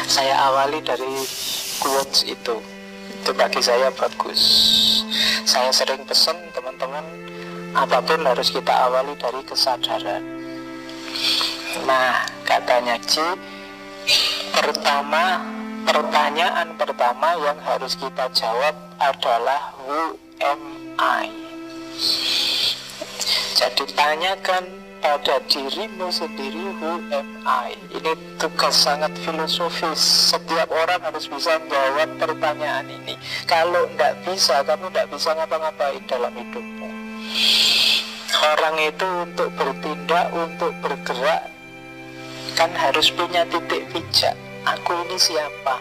Saya awali dari quotes itu. Itu bagi saya bagus. Saya sering pesan teman-teman, apapun harus kita awali dari kesadaran. Nah, katanya Ci, pertanyaan pertama yang harus kita jawab adalah who am I? Jadi tanyakan pada dirimu sendiri, who am I? Ini tugas sangat filosofis. Setiap orang harus bisa menjawab pertanyaan ini. Kalau tidak bisa, kamu tidak bisa ngapa-ngapain dalam hidupmu. Orang itu untuk bertindak, untuk bergerak, kan harus punya titik pijak. Aku ini siapa?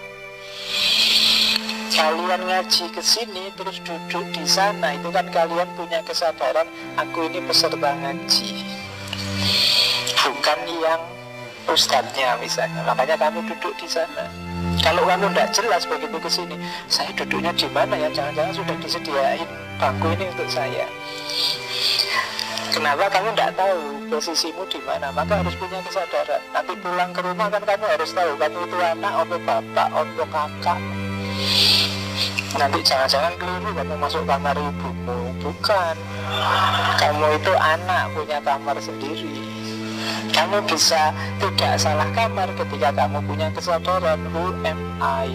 Kalian ngaji ke sini terus duduk di sana, itu kan kalian punya kesadaran, aku ini peserta ngaji, bukan yang ustadznya misalnya. Makanya kamu duduk di sana. Kalau kamu tidak jelas begitu ke sini, saya duduknya di mana ya? Jangan-jangan sudah disediain bangku ini untuk saya. Kenapa kamu tidak tahu posisimu di mana? Maka harus punya kesadaran. Nanti pulang ke rumah kan kamu harus tahu kamu itu anak, atau bapak, atau kakak. Nanti jangan-jangan keliru kamu masuk kamar ibumu. Bukan. Kamu itu anak, punya kamar sendiri. Kamu bisa tidak salah kamar ketika kamu punya kesadaran, who am I?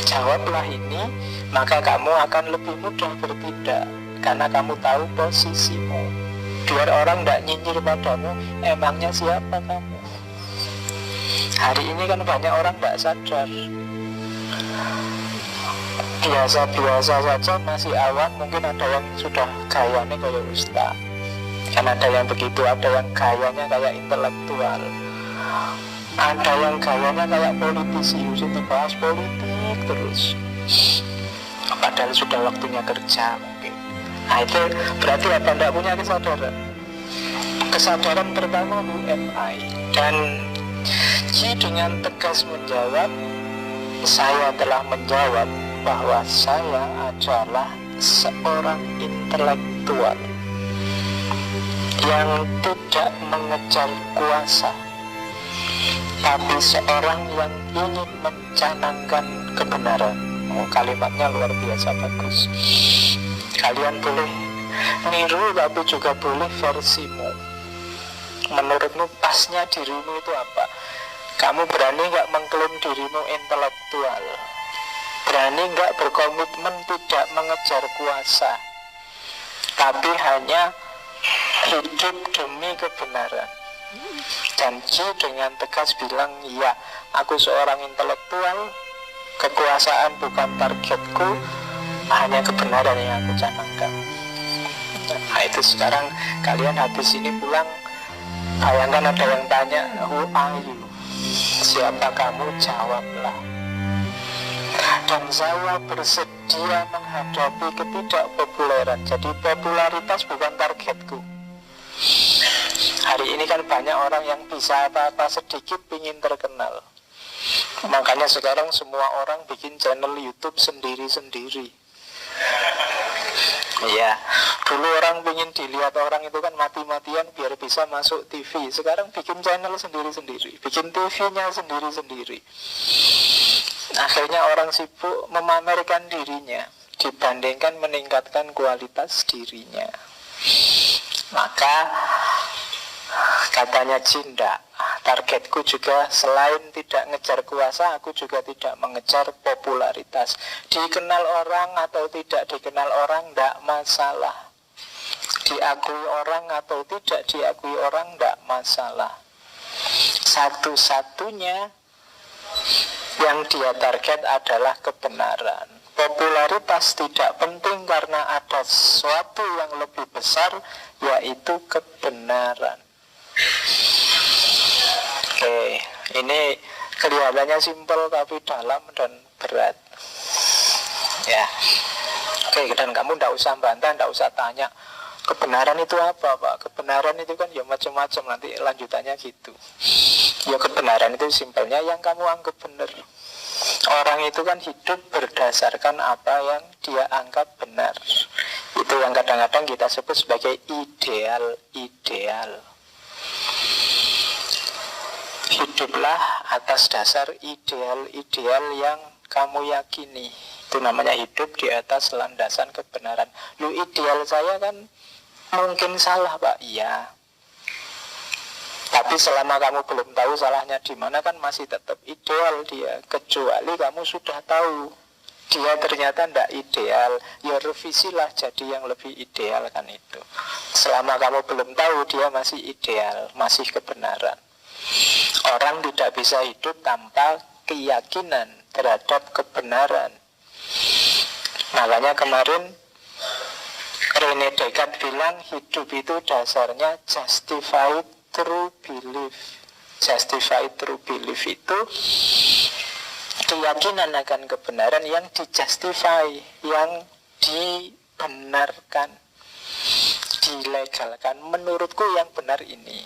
Jawablah ini, maka kamu akan lebih mudah bertindak, karena kamu tahu posisimu. Biar orang tidak nyinyir padamu, emangnya siapa kamu? Hari ini kan banyak orang tidak sadar. Biasa-biasa saja, masih awam. Mungkin ada yang sudah gayanya kayak ustaz, kan ada yang begitu. Ada yang gayanya kayak intelektual, ada yang gayanya kayak politisi, itu bahas politik terus, padahal sudah waktunya kerja mungkin. Nah itu berarti apa? Tidak punya kesadaran. Kesadaran pertama, who am I? Dan Ji dengan tegas menjawab, saya telah menjawab bahwa saya adalah seorang intelektual yang tidak mengejar kuasa, tapi seorang yang ingin mencanangkan kebenaran. Kalimatnya luar biasa bagus. Kalian boleh niru, tapi juga boleh versimu. Menurutmu pasnya dirimu itu apa? Kamu berani nggak mengklaim dirimu intelektual? Berani nggak berkomitmen tidak mengejar kuasa, tapi hanya hidup demi kebenaran? Dan Ji dengan tegas bilang, ya, aku seorang intelektual, kekuasaan bukan targetku, hanya kebenaran yang aku canangkan. Nah itu sekarang kalian habis ini pulang, bayangkan ada yang tanya, who are you? Siapa kamu? Jawablah. Dan saya bersedia menghadapi ketidakpopuleran. Jadi popularitas bukan targetku. Hari ini kan banyak orang yang bisa apa-apa sedikit pingin terkenal. Makanya sekarang semua orang bikin channel YouTube sendiri-sendiri. Iya, dulu orang pingin dilihat orang itu kan mati-matian biar bisa masuk TV. Sekarang bikin channel sendiri-sendiri, bikin TV-nya sendiri-sendiri. Akhirnya orang sibuk memamerkan dirinya dibandingkan meningkatkan kualitas dirinya. Maka katanya Cinda, targetku juga selain tidak ngejar kuasa, aku juga tidak mengejar popularitas. Dikenal orang atau tidak dikenal orang tidak masalah. Diakui orang atau tidak diakui orang tidak masalah. Satu-satunya yang dia target adalah kebenaran. Popularitas tidak penting karena ada sesuatu yang lebih besar, yaitu kebenaran. Oke, ini kelihatannya simpel tapi dalam dan berat. Ya, oke, dan kamu tidak usah bantah, tidak usah tanya kebenaran itu apa, Pak? Kebenaran itu kan ya macam-macam, nanti lanjutannya gitu. Ya kebenaran itu simpelnya yang kamu anggap benar. Orang itu kan hidup berdasarkan apa yang dia anggap benar. Itu yang kadang-kadang kita sebut sebagai ideal-ideal. hiduplah atas dasar ideal-ideal yang kamu yakini. Itu namanya hidup di atas landasan kebenaran. Lu, ideal saya kan mungkin salah, Pak. Iya. Tapi selama kamu belum tahu salahnya di mana, kan masih tetap ideal dia. Kecuali kamu sudah tahu dia ternyata tidak ideal, ya revisilah jadi yang lebih ideal, kan itu. Selama kamu belum tahu, dia masih ideal, masih kebenaran. Orang tidak bisa hidup tanpa keyakinan terhadap kebenaran. Makanya kemarin René Descartes bilang hidup itu dasarnya justified true belief. Justified true belief itu keyakinan akan kebenaran yang dijustify, yang dibenarkan, dilegalkan. Menurutku yang benar ini.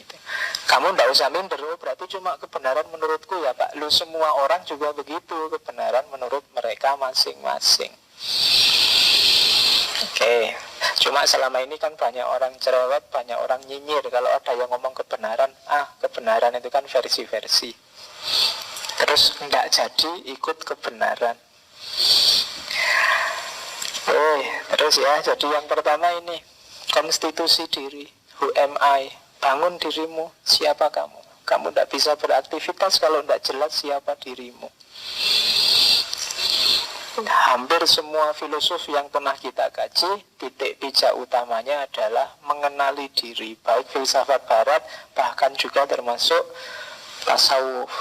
Kamu tidak usah minder, berarti cuma kebenaran menurutku ya Pak. Lu, semua orang juga begitu, kebenaran menurut mereka masing-masing. Oke. Cuma selama ini kan banyak orang cerewet, banyak orang nyinyir kalau ada yang ngomong kebenaran. Kebenaran itu kan versi-versi. Terus nggak jadi ikut kebenaran. Terus ya, jadi yang pertama ini konstitusi diri. Who am I? Bangun dirimu, siapa kamu? Kamu tidak bisa beraktivitas kalau tidak jelas siapa dirimu. Hampir semua filosof yang pernah kita kaji, titik pijak utamanya adalah mengenali diri. Baik filsafat barat, bahkan juga termasuk tasawuf.